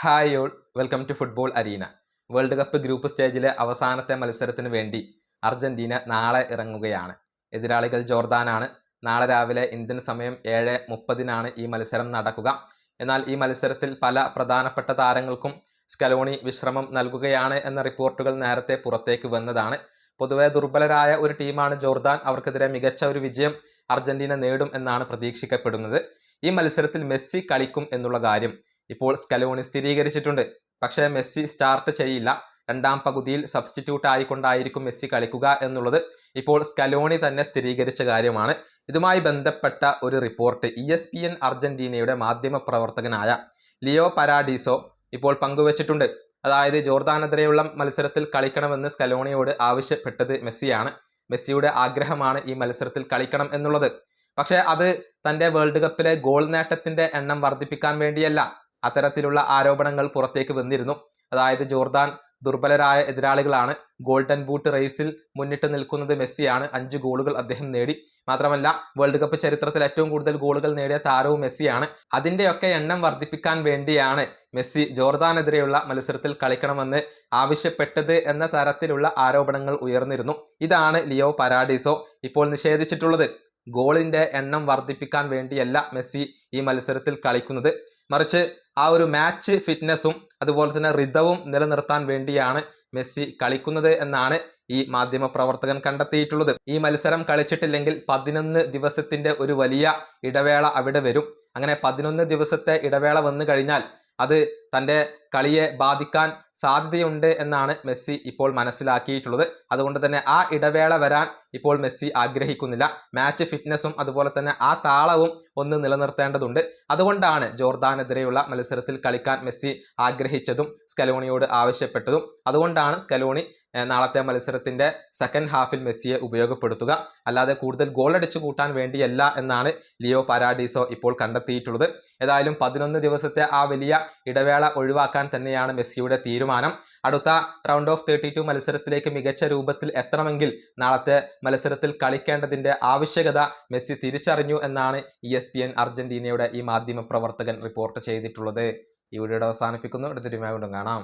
Hi all, welcome to football arena. World cup group സ്റ്റേജിലെ അവസാനത്തെ മത്സരത്തിന് വേണ്ടി അർജന്റീന നാളെ ഇറങ്ങുകയാണ്. എതിരാളികൾ ജോർദാനാണ്. നാളെ രാവിലെ ഇന്ത്യൻ സമയം 7:30 ഈ മത്സരം നടക്കുക. എന്നാൽ ഈ മത്സരത്തിൽ പല പ്രധാനപ്പെട്ട താരങ്ങൾക്കും സ്കലോണി വിശ്രമം നൽകുകയാണ് എന്ന റിപ്പോർട്ടുകൾ നേരത്തെ പുറത്തേക്ക് വന്നതാണ്. പൊതുവെ ദുർബലരായ ഒരു ടീമാണ് ജോർദാൻ. അവർക്കെതിരെ മികച്ച ഒരു വിജയം അർജന്റീന നേടും എന്നാണ് പ്രതീക്ഷിക്കപ്പെടുന്നത്. ഈ മത്സരത്തിൽ മെസ്സി കളിക്കും എന്നുള്ള കാര്യം ഇപ്പോൾ സ്കലോണി സ്ഥിരീകരിച്ചിട്ടുണ്ട്. പക്ഷേ മെസ്സി സ്റ്റാർട്ട് ചെയ്യില്ല. രണ്ടാം പകുതിയിൽ സബ്സ്റ്റിറ്റ്യൂട്ട് ആയിക്കൊണ്ടായിരിക്കും മെസ്സി കളിക്കുക എന്നുള്ളത് ഇപ്പോൾ സ്കലോണി തന്നെ സ്ഥിരീകരിച്ച കാര്യമാണ്. ഇതുമായി ബന്ധപ്പെട്ട ഒരു റിപ്പോർട്ട് ESPN അർജന്റീനയുടെ മാധ്യമ പ്രവർത്തകനായ ലിയോ പരാഡീസോ ഇപ്പോൾ പങ്കുവച്ചിട്ടുണ്ട്. അതായത് ജോർദാനെതിരെയുള്ള മത്സരത്തിൽ കളിക്കണമെന്ന് സ്കലോണിയോട് ആവശ്യപ്പെട്ടത് മെസ്സിയാണ്. മെസ്സിയുടെ ആഗ്രഹമാണ് ഈ മത്സരത്തിൽ കളിക്കണം എന്നുള്ളത്. പക്ഷേ അത് തൻ്റെ വേൾഡ് കപ്പിലെ ഗോൾ നേട്ടത്തിന്റെ എണ്ണം വർദ്ധിപ്പിക്കാൻ വേണ്ടിയല്ല. അത്തരത്തിലുള്ള ആരോപണങ്ങൾ പുറത്തേക്ക് വന്നിരുന്നു. അതായത് ജോർദാൻ ദുർബലരായ എതിരാളികളാണ്. ഗോൾഡൻ ബൂട്ട് റേസിൽ മുന്നിട്ട് നിൽക്കുന്നത് മെസ്സിയാണ്. 5 ഗോളുകൾ അദ്ദേഹം നേടി. മാത്രമല്ല വേൾഡ് കപ്പ് ചരിത്രത്തിൽ ഏറ്റവും കൂടുതൽ ഗോളുകൾ നേടിയ താരവും മെസ്സിയാണ്. അതിൻ്റെയൊക്കെ എണ്ണം വർദ്ധിപ്പിക്കാൻ വേണ്ടിയാണ് മെസ്സി ജോർദാനെതിരെയുള്ള മത്സരത്തിൽ കളിക്കണമെന്ന് ആവശ്യപ്പെട്ടത് എന്ന തരത്തിലുള്ള ആരോപണങ്ങൾ ഉയർന്നിരുന്നു. ഇതാണ് ലിയോ പരാഡീസോ ഇപ്പോൾ നിഷേധിച്ചിട്ടുള്ളത്. ഗോളിന്റെ എണ്ണം വർദ്ധിപ്പിക്കാൻ വേണ്ടിയല്ല മെസ്സി ഈ മത്സരത്തിൽ കളിക്കുന്നത്, മറിച്ച് ആ ഒരു മാച്ച് ഫിറ്റ്നസും അതുപോലെ തന്നെ റിതവും നിലനിർത്താൻ വേണ്ടിയാണ് മെസ്സി കളിക്കുന്നത് എന്നാണ് ഈ മാധ്യമ പ്രവർത്തകൻ കണ്ടെത്തിയിട്ടുള്ളത്. ഈ മത്സരം കളിച്ചിട്ടില്ലെങ്കിൽ 11 ദിവസത്തിന്റെ ഒരു വലിയ ഇടവേള അവിടെ വരും. അങ്ങനെ 11 ദിവസത്തെ ഇടവേള വന്നു കഴിഞ്ഞാൽ അത് തൻ്റെ കളിയെ ബാധിക്കാൻ സാധ്യതയുണ്ട് എന്നാണ് മെസ്സി ഇപ്പോൾ മനസ്സിലാക്കിയിട്ടുള്ളത്. അതുകൊണ്ട് തന്നെ ആ ഇടവേള വരാൻ ഇപ്പോൾ മെസ്സി ആഗ്രഹിക്കുന്നില്ല. മാച്ച് ഫിറ്റ്നസും അതുപോലെ തന്നെ ആ താളവും ഒന്ന് നിലനിർത്തേണ്ടതുണ്ട്. അതുകൊണ്ടാണ് ജോർദാനെതിരെയുള്ള മത്സരത്തിൽ കളിക്കാൻ മെസ്സി ആഗ്രഹിച്ചതും സ്കലോണിയോട് ആവശ്യപ്പെട്ടതും. അതുകൊണ്ടാണ് സ്കലോണി നാളത്തെ മത്സരത്തിന്റെ സെക്കൻഡ് ഹാഫിൽ മെസ്സിയെ ഉപയോഗപ്പെടുത്തുക. അല്ലാതെ കൂടുതൽ ഗോൾ അടിച്ചു കൂട്ടാൻ വേണ്ടിയല്ല എന്നാണ് ലിയോ പരാഡീസോ ഇപ്പോൾ കണ്ടെത്തിയിട്ടുള്ളത്. ഏതായാലും 11 ദിവസത്തെ ആ വലിയ ഇടവേള ഒഴിവാക്കാൻ തന്നെയാണ് മെസ്സിയുടെ തീരുമാനം. അടുത്ത റൗണ്ട് ഓഫ് 32 മത്സരത്തിലേക്ക് മികച്ച രൂപത്തിൽ എത്തണമെങ്കിൽ നാളത്തെ മത്സരത്തിൽ കളിക്കേണ്ടതിന്റെ ആവശ്യകത മെസ്സി തിരിച്ചറിഞ്ഞു എന്നാണ് ESPN അർജന്റീനയുടെ ഈ മാധ്യമ പ്രവർത്തകൻ റിപ്പോർട്ട് ചെയ്തിട്ടുള്ളത്. ഈ വീഡിയോ അവസാനിപ്പിക്കുന്നു. അടുത്തൊരു വീഡിയോയിൽ കാണാം.